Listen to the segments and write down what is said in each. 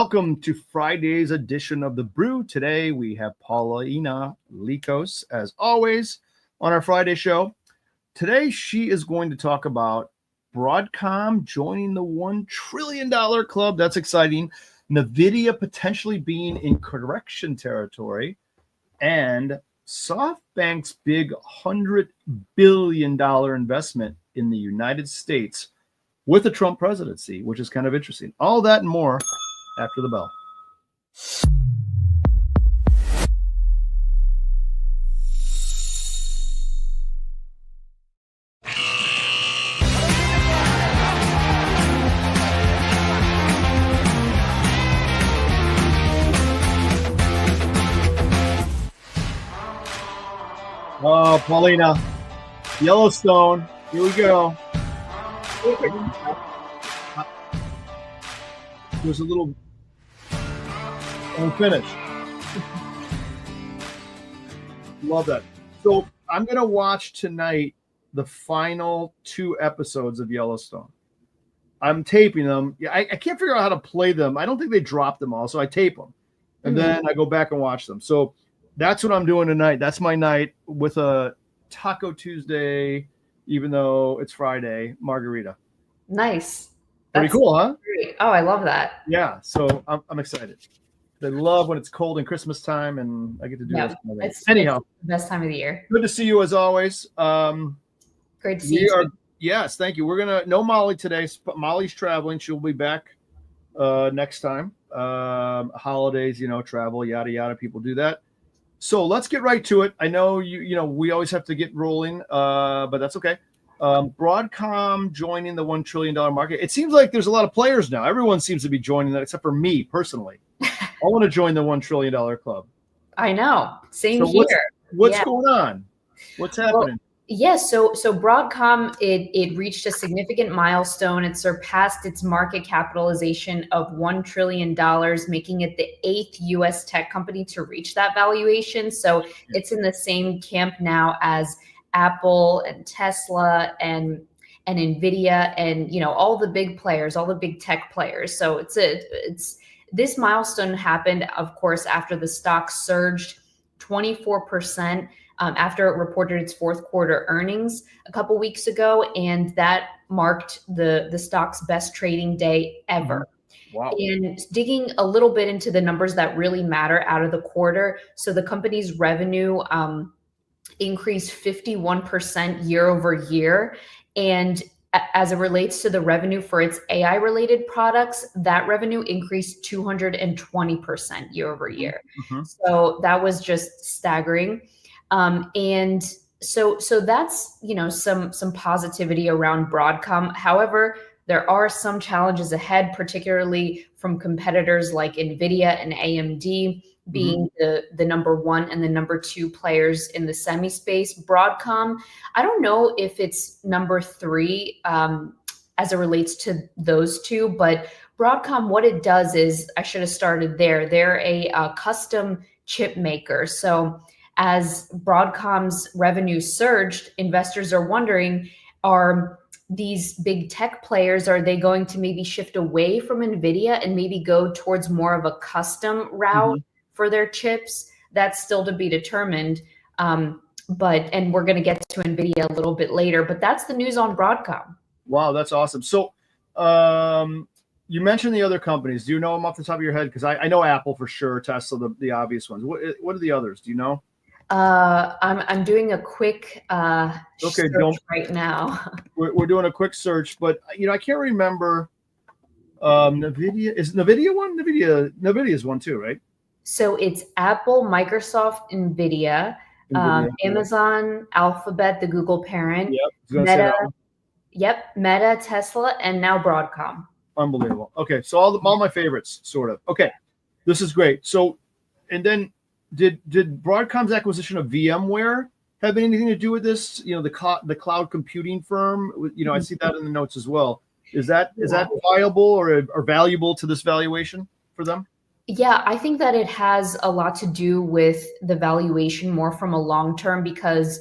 Welcome to Friday's edition of the Brew. Today we have Paulina Likos, as always, on our Friday show. Today she is going to talk about Broadcom joining the $1 trillion club. That's exciting. NVIDIA potentially being in correction territory, and SoftBank's big $100 billion investment in the United States with the Trump presidency, which is kind of interesting. All that and more after the bell. Oh, Paulina, Yellowstone, here we go. There's a little unfinished. Love that. So I'm going to watch tonight the final 2 episodes of Yellowstone. I'm taping them. I can't figure out how to play them. I don't think they drop them all, so I tape them. And then I go back and watch them. So that's what I'm doing tonight. That's my night with a Taco Tuesday, even though it's Friday, margarita. Nice. Pretty cool, huh? Great. Oh, I love that. Yeah, so I'm excited. I love when it's cold in Christmas time, and I get to do this. Anyhow, it's the best time of the year. Good to see you as always. Great to see you. Yes, thank you. We're gonna no Molly today. Molly's traveling. She'll be back next time. Holidays, travel, yada yada. People do that. So let's get right to it. I know we always have to get rolling, but that's okay. Broadcom joining the $1 trillion market. It seems like there's a lot of players now. Everyone seems to be joining that, except for me personally. I want to join the $1 trillion club. I know. Same here. What's going on? What's happening? Yes. So Broadcom, it reached a significant milestone. It surpassed its market capitalization of $1 trillion, making it the 8th U.S. tech company to reach that valuation. So it's in the same camp now as Apple and Tesla and NVIDIA and all the big players, all the big tech players. So this milestone happened, of course, after the stock surged 24%. After it reported its fourth quarter earnings a couple weeks ago, and that marked the stock's best trading day ever. Wow. And digging a little bit into the numbers that really matter out of the quarter, so the company's revenue increased 51% year over year, and as it relates to the revenue for its AI-related products, that revenue increased 220% year over year. So that was just staggering. And so that's, some positivity around Broadcom. However, there are some challenges ahead, particularly from competitors like NVIDIA and AMD being the number 1 and the number 2 players in the semi space. Broadcom, I don't know if it's number 3 as it relates to those two, but Broadcom, what it does is, I should have started there. They're a custom chip maker. So as Broadcom's revenue surged, investors are wondering, are these big tech players, are they going to maybe shift away from NVIDIA and maybe go towards more of a custom route for their chips? That's still to be determined. And we're going to get to NVIDIA a little bit later, but that's the news on Broadcom. Wow, that's awesome. So you mentioned the other companies. Do you know them off the top of your head? Because I know Apple for sure, Tesla, the obvious ones. What are the others? Do you know? I'm doing a quick search right now. We're doing a quick search, but I can't remember. NVIDIA is NVIDIA one. NVIDIA is one too, right? So it's Apple, Microsoft, NVIDIA, Amazon, Alphabet, the Google parent, Meta, Tesla, and now Broadcom. Unbelievable. Okay, so all my favorites, sort of. Okay, this is great. So, and then. Did Broadcom's acquisition of VMware have anything to do with this? The cloud computing firm. I see that in the notes as well. Is that viable or valuable to this valuation for them? Yeah, I think that it has a lot to do with the valuation more from a long term, because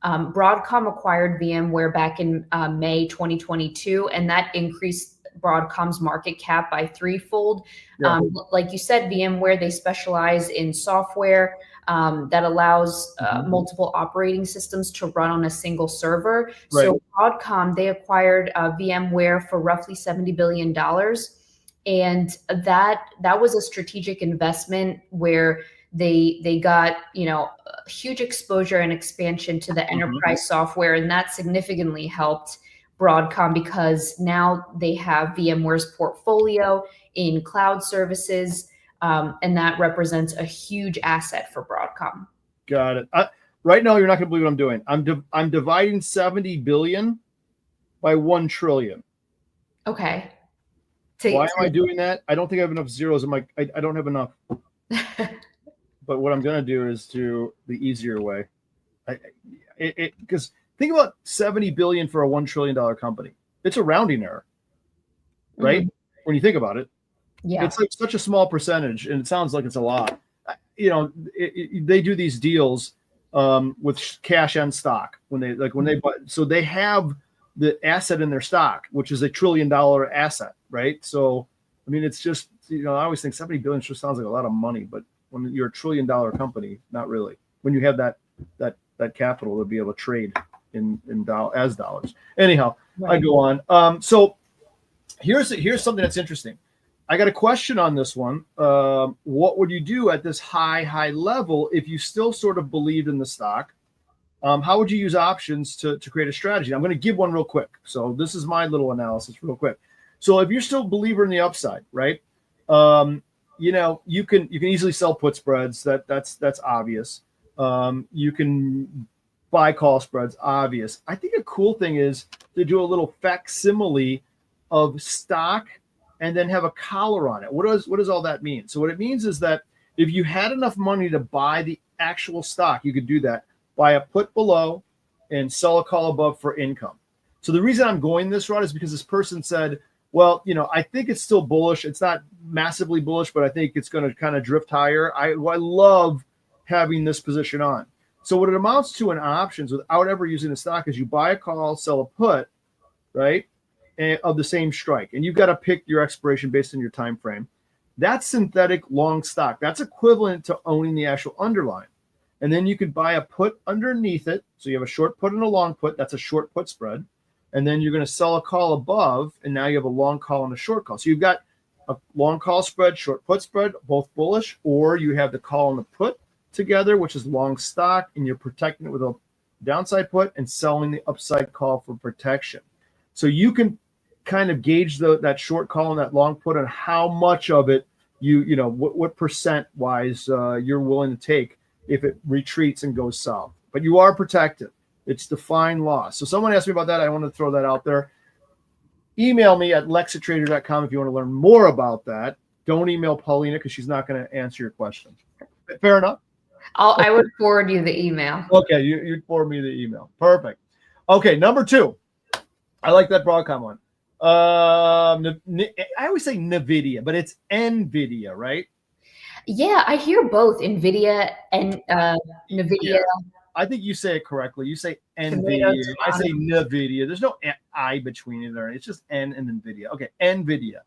Broadcom acquired VMware back in May 2022, and that increased Broadcom's market cap by threefold. Yeah. Like you said, VMware, they specialize in software that allows multiple operating systems to run on a single server. Right. So Broadcom, they acquired VMware for roughly $70 billion. And that was a strategic investment where they got, huge exposure and expansion to the enterprise software, and that significantly helped Broadcom because now they have VMware's portfolio in cloud services, and that represents a huge asset for Broadcom. Got it. Right now, you're not going to believe what I'm doing. I'm dividing 70 billion by 1 trillion. Okay. Why am I doing that? I don't think I have enough zeros. I don't have enough. But what I'm going to do is do the easier way. Because think about 70 billion for a $1 trillion company. It's a rounding error, right? When you think about it, it's like such a small percentage, and it sounds like it's a lot. They do these deals with cash and stock when they buy. So they have the asset in their stock, which is $1 trillion asset, right? So, I mean, it's just, I always think 70 billion just sounds like a lot of money, but when you're $1 trillion company, not really. When you have that capital to be able to trade in dollars. Anyhow, right. I go on. So here's something that's interesting. I got a question on this one. What would you do at this high level if you still sort of believed in the stock? How would you use options to create a strategy? I'm going to give one real quick. So this is my little analysis real quick. So if you're still a believer in the upside, right? You can easily sell put spreads. That's obvious. You can buy call spreads, obvious. I think a cool thing is to do a little facsimile of stock and then have a collar on it. What does all that mean? So what it means is that if you had enough money to buy the actual stock, you could do that. Buy a put below and sell a call above for income. So the reason I'm going this route is because this person said, well, I think it's still bullish. It's not massively bullish, but I think it's going to kind of drift higher. I love having this position on. So what it amounts to in options without ever using the stock is you buy a call, sell a put, right, of the same strike. And you've got to pick your expiration based on your time frame. That's synthetic long stock. That's equivalent to owning the actual underlying. And then you could buy a put underneath it. So you have a short put and a long put. That's a short put spread. And then you're going to sell a call above, and now you have a long call and a short call. So you've got a long call spread, short put spread, both bullish, or you have the call and the put together, which is long stock, and you're protecting it with a downside put and selling the upside call for protection. So you can kind of gauge that short call and that long put on how much of it what percent wise you're willing to take if it retreats and goes south. But you are protected. It's defined loss. So someone asked me about that. I want to throw that out there. Email me at lex@tradier.com if you want to learn more about that. Don't email Paulina because she's not going to answer your question. Fair enough? I would forward you the email. Okay, you'd forward me the email. Perfect. Okay, number 2. I like that Broadcom one. I always say NVIDIA, but it's NVIDIA, right? Yeah, I hear both NVIDIA and NVIDIA. Yeah. I think you say it correctly. You say NVIDIA. I say NVIDIA. There's no I between it. It's just N and NVIDIA. Okay, NVIDIA.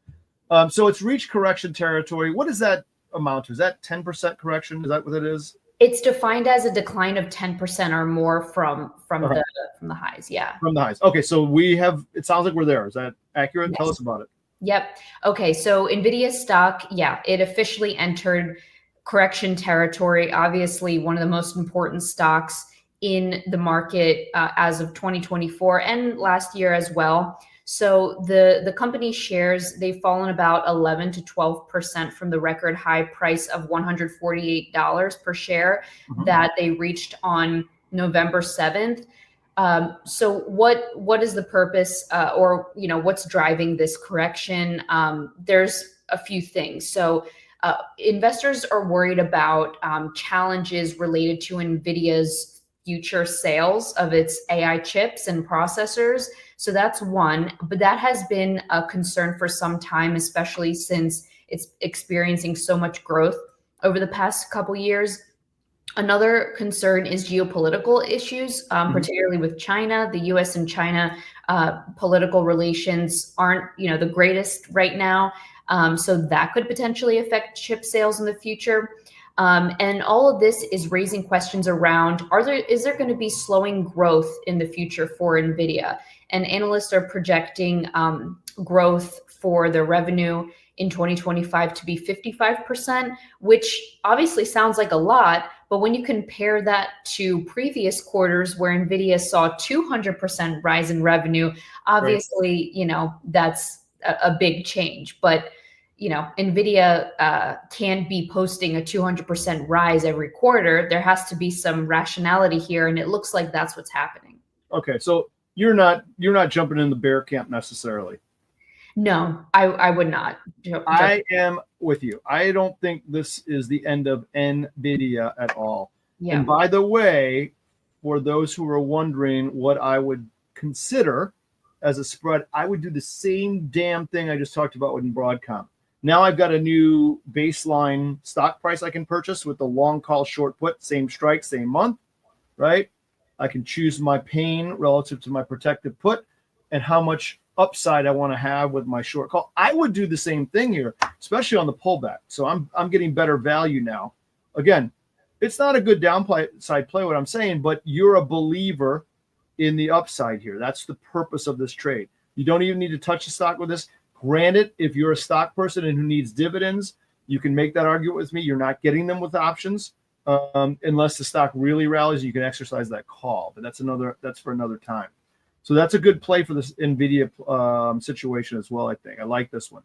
So it's reached correction territory. What does that amount to? Is that 10% correction? Is that what it is? It's defined as a decline of 10% or more from the highs. Yeah. From the highs. Okay, so it sounds like we're there. Is that accurate? Yes. Tell us about it. Yep. Okay, so NVIDIA stock, it officially entered correction territory. Obviously, one of the most important stocks in the market as of 2024 and last year as well. So the company shares, they've fallen about 11 to 12% from the record high price of $148 per share that they reached on November 7th. So what is the purpose or what's driving this correction? There's a few things. So investors are worried about challenges related to NVIDIA's future sales of its AI chips and processors. So that's one, but that has been a concern for some time, especially since it's experiencing so much growth over the past couple years. Another concern is geopolitical issues, particularly with China. The U.S. and China political relations aren't, the greatest right now, so that could potentially affect chip sales in the future. And all of this is raising questions around: is there going to be slowing growth in the future for NVIDIA? And analysts are projecting growth for their revenue in 2025 to be 55%, which obviously sounds like a lot. But when you compare that to previous quarters where NVIDIA saw 200% rise in revenue, obviously, that's a big change. But, NVIDIA can't be posting a 200% rise every quarter. There has to be some rationality here, and it looks like that's what's happening. Okay, so you're not jumping in the bear camp necessarily. No, I would not. I am with you. I don't think this is the end of NVIDIA at all. Yeah. And by the way, for those who are wondering what I would consider as a spread, I would do the same damn thing I just talked about with Broadcom. Now I've got a new baseline stock price I can purchase with the long call short put, same strike, same month, right? I can choose my pain relative to my protective put and how much upside I want to have with my short call. I would do the same thing here, especially on the pullback. So I'm getting better value now. Again, it's not a good downside play, what I'm saying, but you're a believer in the upside here. That's the purpose of this trade. You don't even need to touch the stock with this. Granted, if you're a stock person and who needs dividends, you can make that argument with me. You're not getting them with options unless the stock really rallies. You can exercise that call, but that's for another time. So that's a good play for this NVIDIA situation as well. I think I like this one.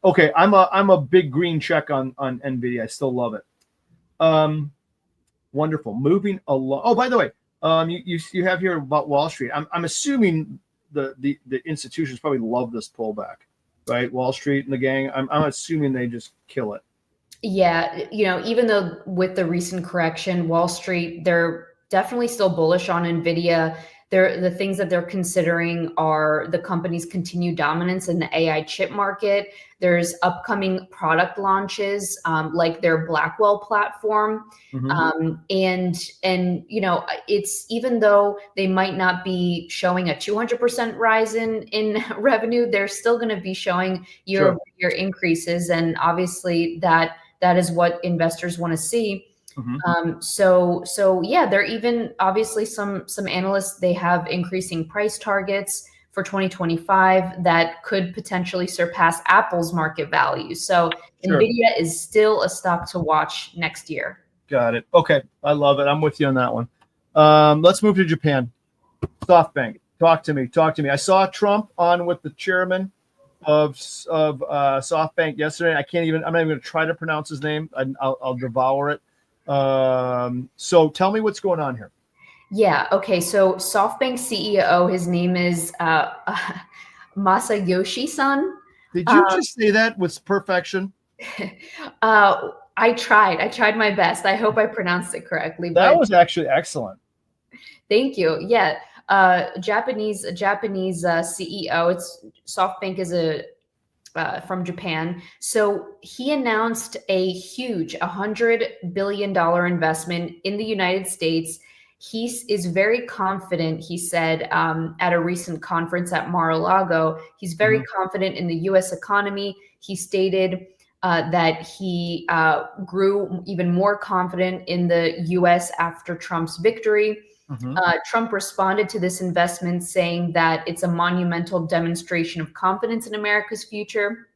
Okay, I'm a big green check on NVIDIA. I still love it. Wonderful. Moving along. Oh, by the way, you have here about Wall Street. I'm assuming the institutions probably love this pullback, right? Wall Street and the gang. I'm assuming they just kill it. Yeah, even though with the recent correction, Wall Street, they're definitely still bullish on NVIDIA. The things that they're considering are the company's continued dominance in the AI chip market. There's upcoming product launches, like their Blackwell platform. And it's, even though they might not be showing a 200% rise in revenue, they're still going to be showing year-over-year increases. And obviously that is what investors want to see. So yeah, there are even obviously some analysts, they have increasing price targets for 2025 that could potentially surpass Apple's market value. So NVIDIA is still a stock to watch next year. Got it. Okay. I love it. I'm with you on that one. Let's move to Japan. SoftBank. Talk to me. I saw Trump on with the chairman of SoftBank yesterday. I'm not even going to try to pronounce his name. I'll devour it. So tell me what's going on here. Yeah. Okay. So SoftBank CEO, his name is Masayoshi-san. Did you just say that with perfection? I tried my best. I hope I pronounced it correctly. That was actually excellent. Thank you. Yeah. Japanese CEO. SoftBank is from Japan. So he announced a huge $100 billion investment in the United States. He is very confident, he said at a recent conference at Mar-a-Lago, he's very confident in the U.S. economy. He stated that he grew even more confident in the U.S. after Trump's victory. Trump responded to this investment saying that it's a monumental demonstration of confidence in America's future.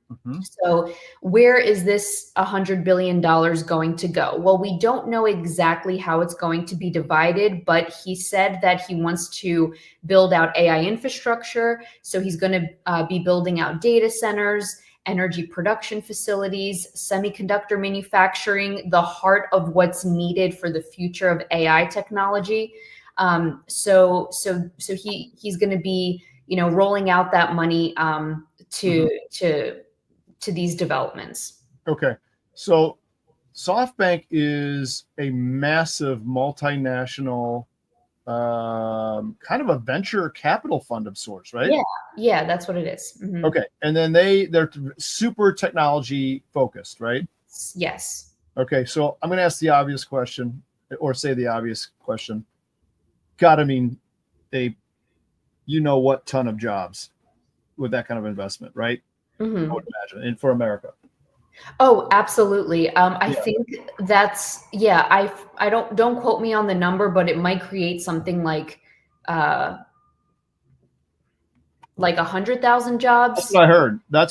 So where is this $100 billion going to go? Well, we don't know exactly how it's going to be divided, but he said that he wants to build out AI infrastructure. So he's going to be building out data centers, energy production facilities, semiconductor manufacturing, the heart of what's needed for the future of AI technology. So he's going to be, rolling out that money to these developments. Okay. So SoftBank is a massive multinational kind of a venture capital fund of sorts, right? Yeah, that's what it is. Okay. And then they're super technology focused, right? Yes. Okay, so I'm going to ask the obvious question, or say the obvious question. Gotta mean a, what ton of jobs with that kind of investment, right? I would imagine, and for America. Oh, absolutely. I Yeah. think I don't quote me on the number, but it might create something uh, like 100,000 That's jobs. what I heard. Yeah,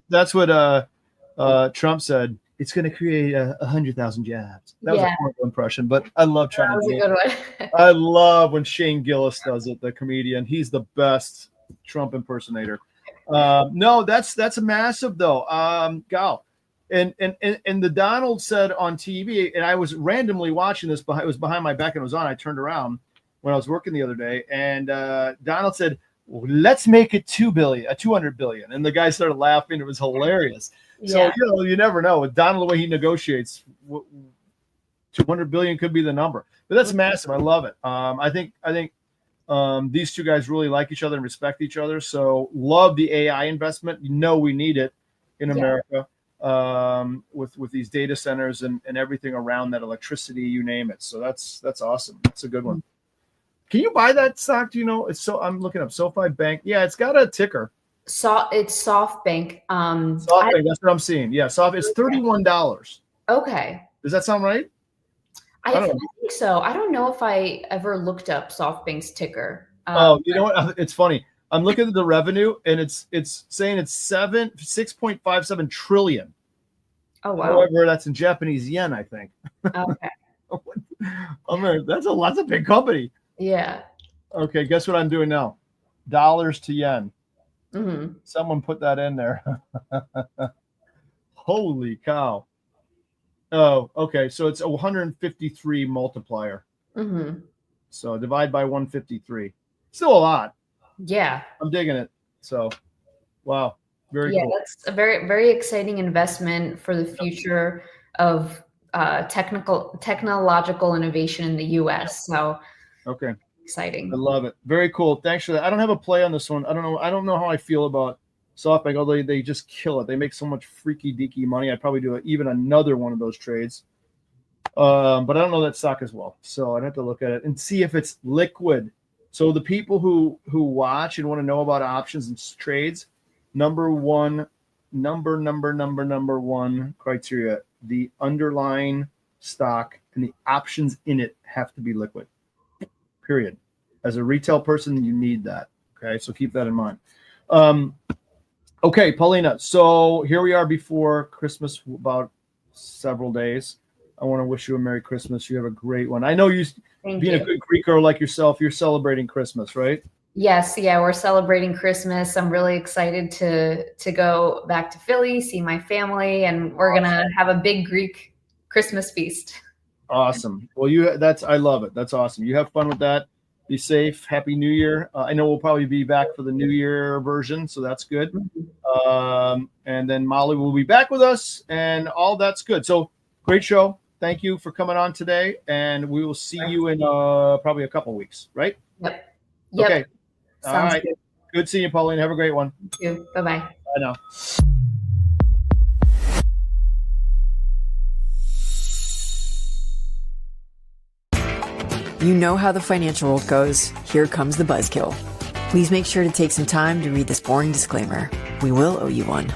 That's what Trump said. It's going to create 100,000 jobs. That was a yeah, horrible impression, but I love that trying to was do a it. good one. I love when Shane Gillis does it, the comedian. He's the best Trump impersonator. No, that's a massive though. Gal, and the Donald said on TV, and I was randomly watching this. It was behind my back and it was on. I turned around when I was working the other day, and Donald said, "Let's make it 200 billion," and the guy started laughing. It was hilarious. So Yeah, you never know with Donald the way he negotiates. 200 billion could be the number, but that's massive. I love it. I think these two guys really like each other and respect each other. So love the AI investment. We need it in yeah. America with these data centers and everything around that, electricity, you name it. So that's awesome. That's a good one. Can you buy that stock? Do you know? I'm looking up SoFi Bank. Yeah, it's got a ticker. It's SoftBank. SoftBank. That's what I'm seeing. Yeah, it's $31. Okay. Does that sound right? I think so. I don't know if I ever looked up SoftBank's ticker. You know what? It's funny. I'm looking at the revenue, and it's saying it's 6.57 trillion. Oh wow. However, that's in Japanese yen, I think. Okay. That's a big company. Yeah. Okay, guess what I'm doing now? Dollars to yen. Mm-hmm. Someone put that in there. Holy cow. Oh, okay. So it's a 153 multiplier. Mm-hmm. So divide by 153. Still a lot. Yeah. I'm digging it. So, wow. Very cool. That's a very, very exciting investment for the future of technological innovation in the U.S. So, okay. exciting. I love it. Very cool. Thanks for that. I don't have a play on this one. I don't know how I feel about SoftBank, although they just kill it. They make so much freaky deaky money. I'd probably do even another one of those trades. But I don't know that stock as well. So I'd have to look at it and see if it's liquid. So the people who watch and want to know about options and trades, number one criteria, the underlying stock and the options in it have to be liquid. Period. As a retail person, you need that. Okay, so keep that in mind. Okay, Paulina. So here we are before Christmas, about several days. I want to wish you a Merry Christmas. You have a great one. I know being a good Greek girl like yourself, you're celebrating Christmas, right? Yes, yeah, we're celebrating Christmas. I'm really excited to go back to Philly, see my family, and we're gonna have a big Greek Christmas feast. Awesome. Well, I love it. That's awesome. You have fun with that. Be safe. Happy New Year. I know we'll probably be back for the New Year version, so that's good. And then Molly will be back with us, and all that's good. So great show. Thank you for coming on today, and we will see you in probably a couple weeks, right? Yep. Okay. Sounds all right. good. Good seeing you, Pauline. Have a great one. You too. Bye-bye. Bye now. You know how the financial world goes. Here comes the buzzkill. Please make sure to take some time to read this boring disclaimer. We will owe you one.